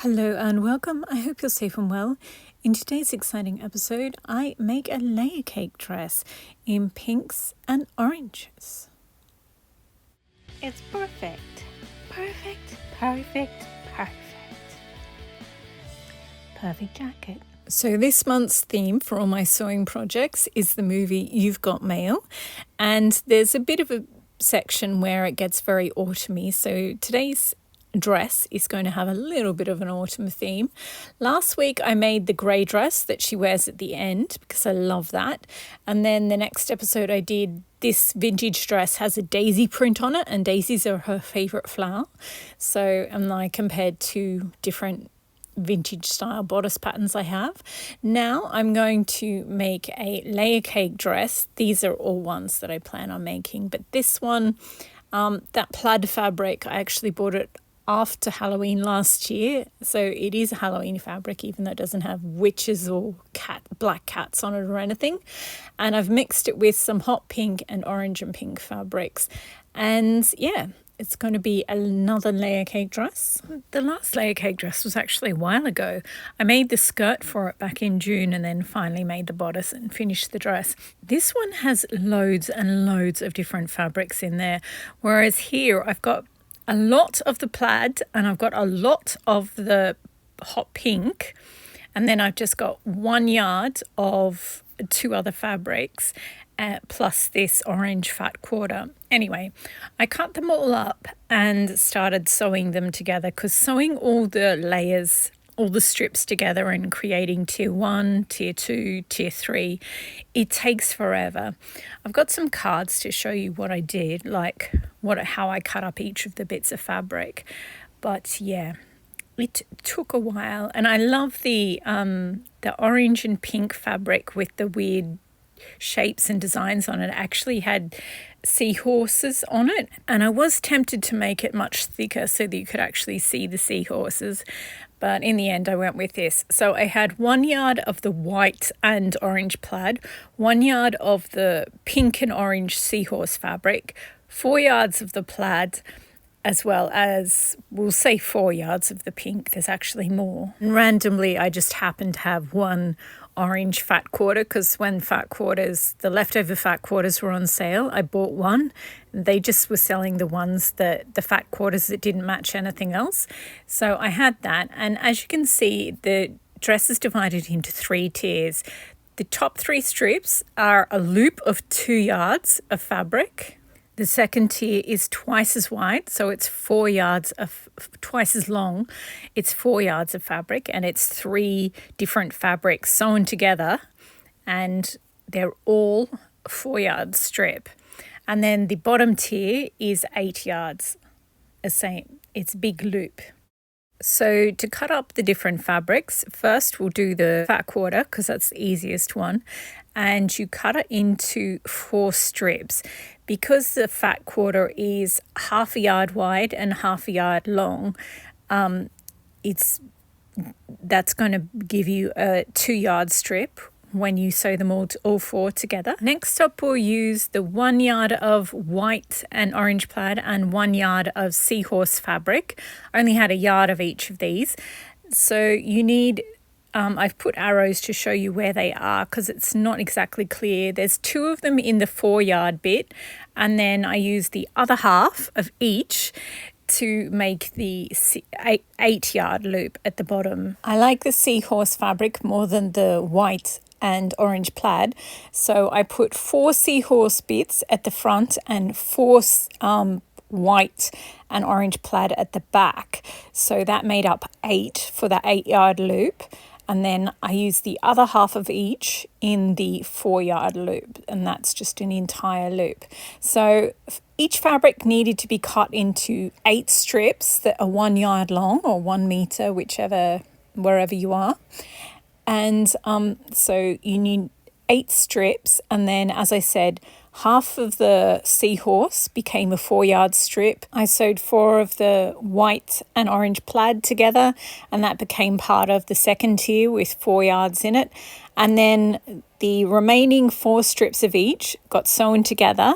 Hello and welcome. I hope you're safe and well. In today's exciting episode, I make a layer cake dress in pinks and oranges. It's perfect. Perfect, perfect, perfect. Perfect jacket. So this month's theme for all my sewing projects is the movie You've Got Mail. And there's a bit of a section where it gets very autumny. So today's dress is going to have a little bit of an autumn theme. Last week I made the grey dress that she wears at the end because I love that. And then the next episode I did this vintage dress has a daisy print on it, and daisies are her favourite flower. So I compared two different vintage style bodice patterns I have. Now I'm going to make a layer cake dress. These are all ones that I plan on making, but this one, that plaid fabric, I actually bought it after Halloween last year, so it is a Halloween fabric, even though it doesn't have witches or black cats on it or anything. And I've mixed it with some hot pink and orange and pink fabrics, and yeah, it's going to be another layer cake dress. The last layer cake dress was actually a while ago. I made the skirt for it back in June and then finally made the bodice and finished the dress. This one has loads and loads of different fabrics in there, whereas here I've got a lot of the plaid and I've got a lot of the hot pink, and then I've just got 1 yard of two other fabrics plus this orange fat quarter. Anyway, I cut them all up and started sewing them together, because sewing all the layers, all the strips together and creating tier 1, tier 2, tier 3, it takes forever. I've got some cards to show you what I did, like how I cut up each of the bits of fabric. But yeah, it took a while, and I love the orange and pink fabric with the weird shapes and designs on it. It actually had seahorses on it, and I was tempted to make it much thicker so that you could actually see the seahorses, but in the end I went with this. So I had 1 yard of the white and orange plaid, 1 yard of the pink and orange seahorse fabric, 4 yards of the plaid, as well as, we'll say 4 yards of the pink. There's actually more. And randomly I just happened to have one orange fat quarter, because when the leftover fat quarters were on sale, I bought one. They just were selling the fat quarters that didn't match anything else. So I had that, and as you can see, the dress is divided into 3 tiers. The top 3 strips are a loop of 2 yards of fabric. The second tier is twice as wide, so it's 4 yards of, twice as long. It's 4 yards of fabric, and it's 3 different fabrics sewn together, and they're all 4 yard strip. And then the bottom tier is 8 yards, the same. It's big loop. So to cut up the different fabrics, first we'll do the fat quarter, because that's the easiest one, and you cut it into 4 strips. Because the fat quarter is half a yard wide and half a yard long, that's going to give you a 2 yard strip when you sew them all 4 together. Next up, we'll use the 1 yard of white and orange plaid and 1 yard of seahorse fabric. I only had a yard of each of these. So you need, I've put arrows to show you where they are, because it's not exactly clear. There's 2 of them in the 4 yard bit, and then I use the other half of each to make the 8 yard loop at the bottom. I like the seahorse fabric more than the white and orange plaid, so I put 4 seahorse bits at the front and 4 white and orange plaid at the back, so that made up 8 for the 8 yard loop. And then I use the other half of each in the 4 yard loop, and that's just an entire loop. So each fabric needed to be cut into 8 strips that are 1 yard long or 1 meter, wherever you are. And so you need 8 strips, and then, as I said, half of the seahorse became a 4 yard strip. I sewed 4 of the white and orange plaid together, and that became part of the second tier with 4 yards in it. And then the remaining 4 strips of each got sewn together,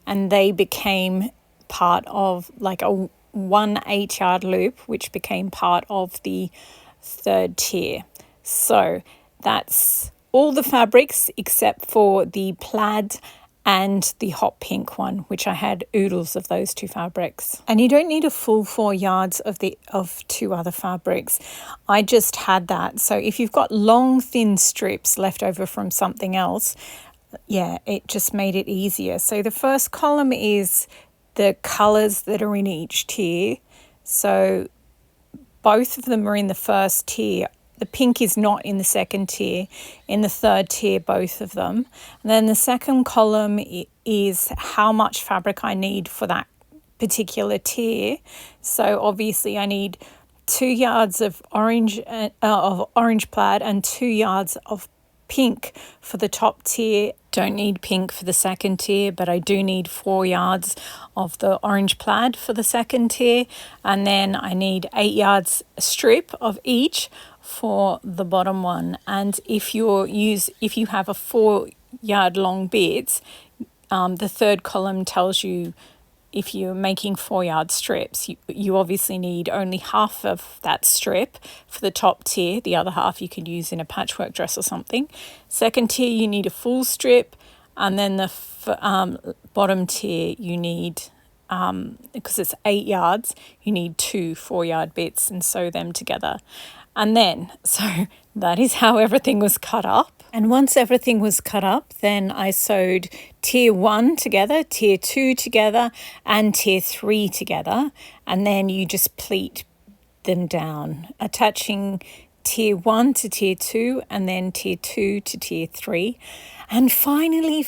and they became part of like a one 8-yard loop, which became part of the third tier. So that's all the fabrics except for the plaid and the hot pink one, which I had oodles of those two fabrics. And you don't need a full 4 yards of two other fabrics. I just had that. So if you've got long, thin strips left over from something else, yeah, it just made it easier. So the first column is the colours that are in each tier. So both of them are in the first tier. The pink is not in the second tier. In the third tier, both of them. And then the second column is how much fabric I need for that particular tier. So obviously I need 2 yards of orange plaid and 2 yards of pink for the top tier. Don't need pink for the second tier, but I do need 4 yards of the orange plaid for the second tier. And then I need 8 yards strip of each for the bottom one. And if you have a 4 yard long bits, the third column tells you if you're making 4 yard strips, you obviously need only half of that strip for the top tier. The other half you could use in a patchwork dress or something. Second tier, you need a full strip. And then the bottom tier, you need, because it's 8 yards, you need 2 4-yard bits and sew them together. And then, so that is how everything was cut up. And once everything was cut up, then I sewed tier 1 together, tier 2 together, and tier 3 together. And then you just pleat them down, attaching tier 1 to tier 2 and then tier 2 to tier 3. And finally,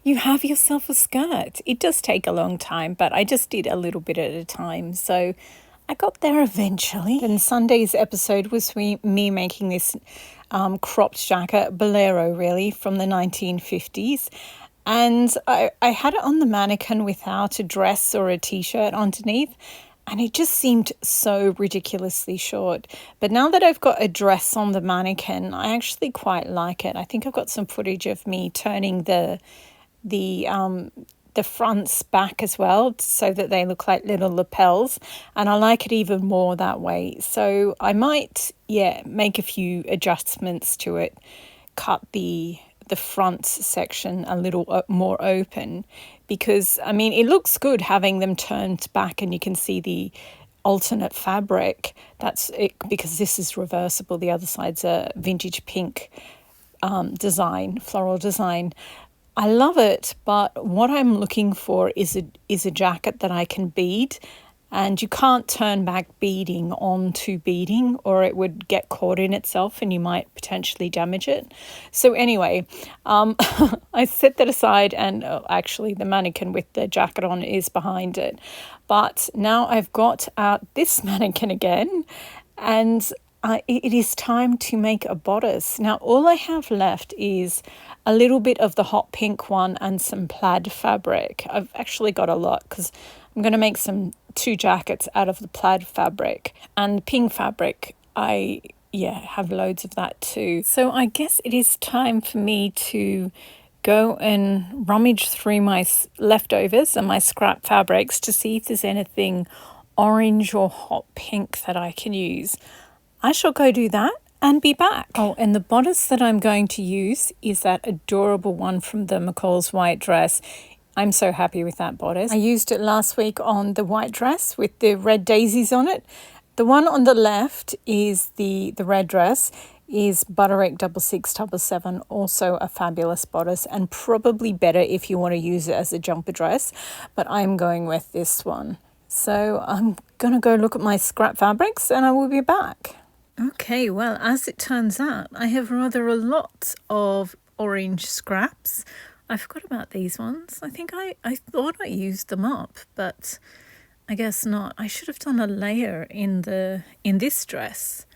you have yourself a skirt. It does take a long time, but I just did a little bit at a time. So I got there eventually. And Sunday's episode was me making this cropped jacket, bolero really, from the 1950s. And I had it on the mannequin without a dress or a t-shirt underneath. And it just seemed so ridiculously short. But now that I've got a dress on the mannequin, I actually quite like it. I think I've got some footage of me turning the fronts back as well so that they look like little lapels, and I like it even more that way. So I might make a few adjustments to it, cut the front section a little more open, because I mean it looks good having them turned back and you can see the alternate fabric. That's it, because this is reversible. The other side's a vintage pink design, floral design. I love it, but what I'm looking for is a jacket that I can bead, and you can't turn back beading onto beading or it would get caught in itself and you might potentially damage it. So anyway, I set that aside, and actually the mannequin with the jacket on is behind it. But now I've got out this mannequin again, and it is time to make a bodice. Now all I have left is a little bit of the hot pink one and some plaid fabric. I've actually got a lot because I'm going to make 2 jackets out of the plaid fabric, and pink fabric I have loads of that too. So I guess it is time for me to go and rummage through my leftovers and my scrap fabrics to see if there's anything orange or hot pink that I can use. I shall go do that and be back. Oh, and the bodice that I'm going to use is that adorable one from the McCall's white dress. I'm so happy with that bodice. I used it last week on the white dress with the red daisies on it. The one on the left is the red dress, is Butterick 6677, also a fabulous bodice, and probably better if you want to use it as a jumper dress, but I'm going with this one. So I'm going to go look at my scrap fabrics and I will be back. Okay, well, as it turns out, I have rather a lot of orange scraps. I forgot about these ones. I think I thought I used them up, but I guess not. I should have done a layer in this dress,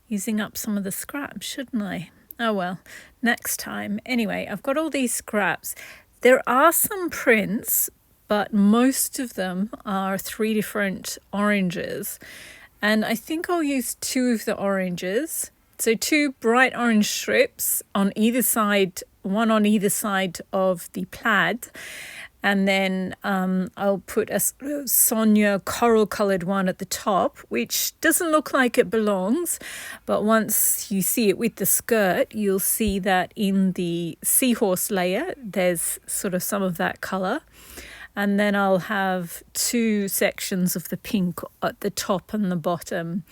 using up some of the scraps, shouldn't I? Oh well, next time. Anyway, I've got all these scraps. There are some prints, but most of them are 3 different oranges. And I think I'll use 2 of the oranges. So 2 bright orange strips on either side, one on either side of the plaid. And then I'll put a Sonia coral coloured one at the top, which doesn't look like it belongs, but once you see it with the skirt, you'll see that in the seahorse layer, there's sort of some of that colour. And then I'll have 2 sections of the pink at the top and the bottom.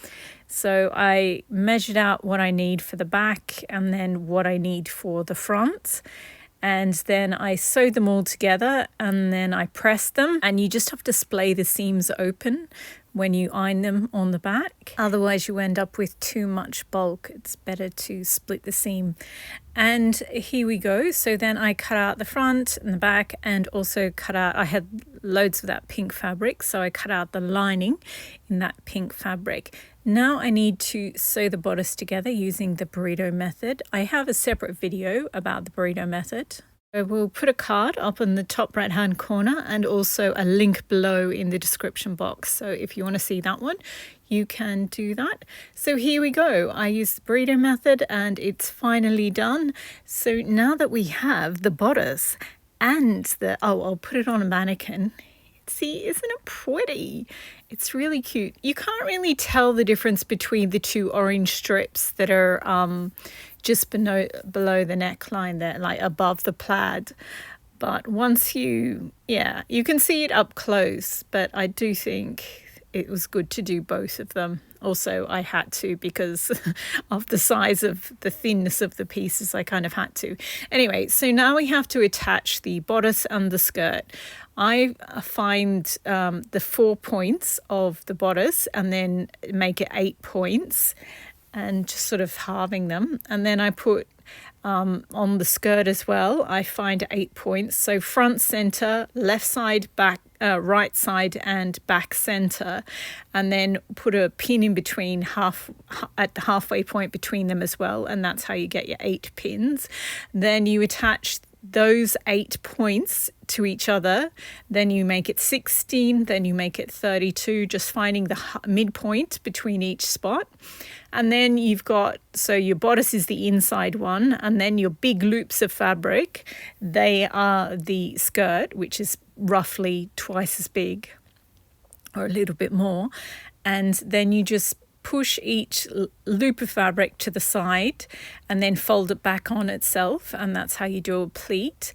So I measured out what I need for the back and then what I need for the front. And then I sewed them all together and then I pressed them, and you just have to splay the seams open when you iron them on the back. Otherwise you end up with too much bulk. It's better to split the seam. And here we go. So then I cut out the front and the back, and also cut out, I had loads of that pink fabric, so I cut out the lining in that pink fabric. Now I need to sew the bodice together using the burrito method. I have a separate video about the burrito method. So we'll put a card up in the top right hand corner and also a link below in the description box. So if you want to see that one, you can do that. So here we go. I used the burrito method and it's finally done. So now that we have the bodice and I'll put it on a mannequin. See, isn't it pretty? It's really cute. You can't really tell the difference between the 2 orange strips that are just below the neckline there, like above the plaid. But once you can see it up close, but I do think it was good to do both of them. Also, I had to because of the size of the thinness of the pieces, I kind of had to. Anyway, so now we have to attach the bodice and the skirt. I find the 4 points of the bodice and then make it 8 points and just sort of halving them. And then I put on the skirt as well, I find 8 points. So front, center, left side, back, right side and back center, and then put a pin in between at the halfway point between them as well, and that's how you get your 8 pins. Then you attach those 8 points to each other, then you make it 16, then you make it 32, just finding the midpoint between each spot. And then you've got, so your bodice is the inside one, and then your big loops of fabric, they are the skirt, which is roughly twice as big or a little bit more. And then you just push each loop of fabric to the side and then fold it back on itself, and that's how you do a pleat.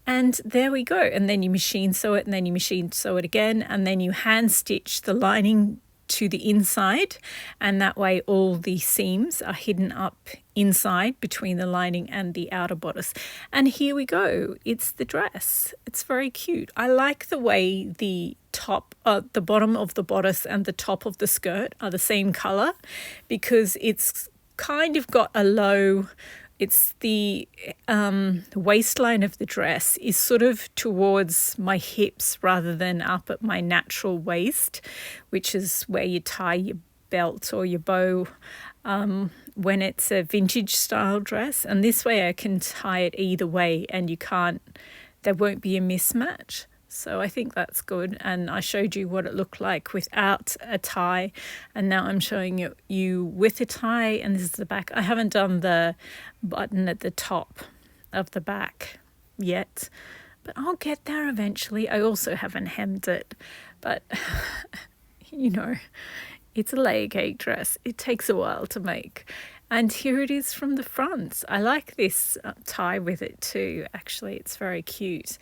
And there we go. And then you machine sew it, and then you machine sew it again, and then you hand stitch the lining to the inside, and that way all the seams are hidden up inside between the lining and the outer bodice. And here we go, it's the dress. It's very cute. I like the way the bottom of the bodice and the top of the skirt are the same color, because it's kind of got a low, it's the waistline of the dress is sort of towards my hips rather than up at my natural waist, which is where you tie your belt or your bow when it's a vintage style dress. And this way I can tie it either way, and there won't be a mismatch. So I think that's good. And I showed you what it looked like without a tie, and now I'm showing you with a tie, and this is the back. I haven't done the button at the top of the back yet, but I'll get there eventually. I also haven't hemmed it, but you know, it's a layer cake dress. It takes a while to make. And here it is from the front. I like this tie with it too. Actually, it's very cute.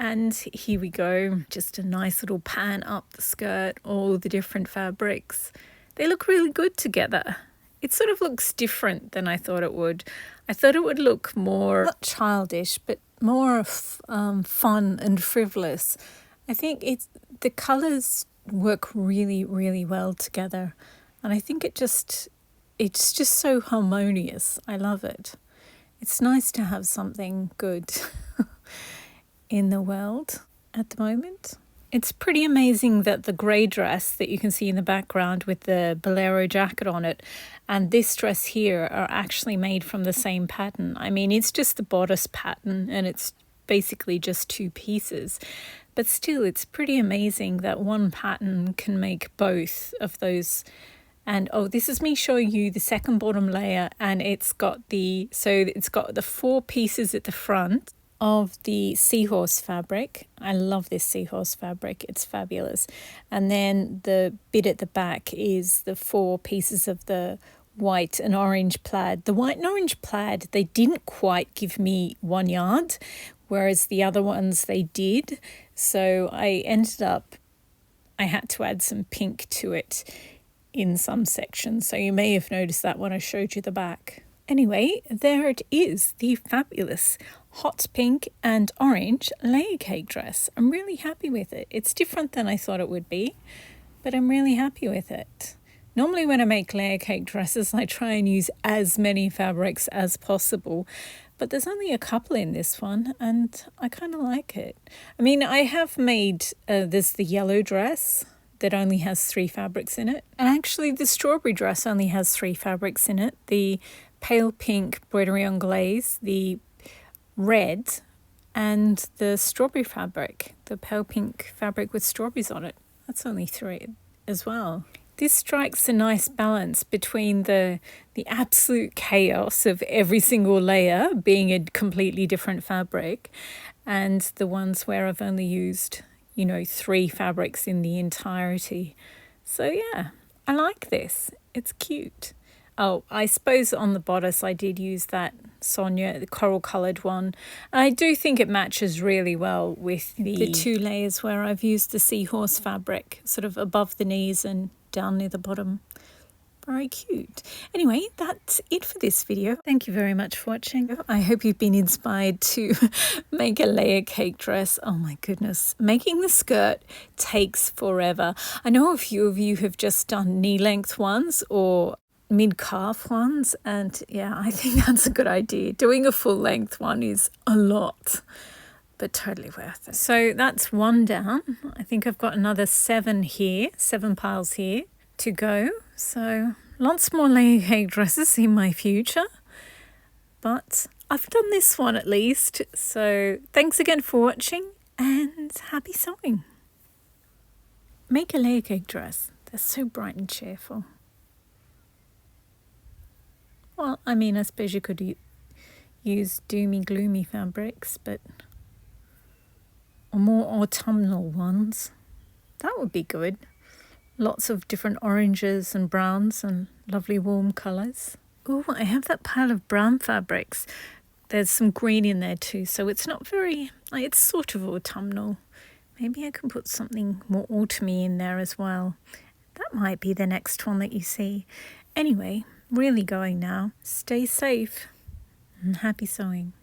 And here we go, just a nice little pan up the skirt, all the different fabrics. They look really good together. It sort of looks different than I thought it would. I thought it would look more, not childish, but more fun and frivolous. I think the colours work really, really well together. And I think it's just so harmonious. I love it. It's nice to have something good in the world at the moment. It's pretty amazing that the grey dress that you can see in the background with the bolero jacket on it and this dress here are actually made from the same pattern. I mean, it's just the bodice pattern and it's basically just 2 pieces. But still, it's pretty amazing that one pattern can make both of those. And this is me showing you the second bottom layer, and it's got the 4 pieces at the front of the seahorse fabric. I love this seahorse fabric, it's fabulous. And then the bit at the back is the 4 pieces of the white and orange plaid. The white and orange plaid, they didn't quite give me 1 yard, whereas the other ones they did. So I had to add some pink to it in some sections. So you may have noticed that when I showed you the back. Anyway, there it is, the fabulous hot pink and orange layer cake dress. I'm really happy with it. It's different than I thought it would be, but I'm really happy with it. Normally when I make layer cake dresses, I try and use as many fabrics as possible, but there's only a couple in this one and I kind of like it. I mean, I have made, there's the yellow dress that only has 3 fabrics in it. And actually the strawberry dress only has 3 fabrics in it. The pale pink broderie anglaise, the red, and the strawberry fabric, the pale pink fabric with strawberries on it. That's only 3 as well. This strikes a nice balance between the absolute chaos of every single layer being a completely different fabric and the ones where I've only used, 3 fabrics in the entirety. So yeah, I like this. It's cute. Oh, I suppose on the bodice I did use that Sonia, the coral coloured one. And I do think it matches really well with the 2 layers where I've used the seahorse fabric, sort of above the knees and down near the bottom. Very cute. Anyway, that's it for this video. Thank you very much for watching. I hope you've been inspired to make a layer cake dress. Oh my goodness. Making the skirt takes forever. I know a few of you have just done knee length ones or mid-calf ones, and yeah, I think that's a good idea. Doing a full length one is a lot, but totally worth it. So that's 1 down. I think I've got another 7 here, 7 piles here to go. So lots more layer cake dresses in my future, but I've done this one at least. So thanks again for watching and happy sewing. Make a layer cake dress. They're so bright and cheerful. Well, I mean, I suppose you could use doomy, gloomy fabrics, but or more autumnal ones. That would be good. Lots of different oranges and browns and lovely warm colours. Oh, I have that pile of brown fabrics. There's some green in there too, so it's not very, it's sort of autumnal. Maybe I can put something more autumny in there as well. That might be the next one that you see. Anyway, really going now. Stay safe and happy sewing.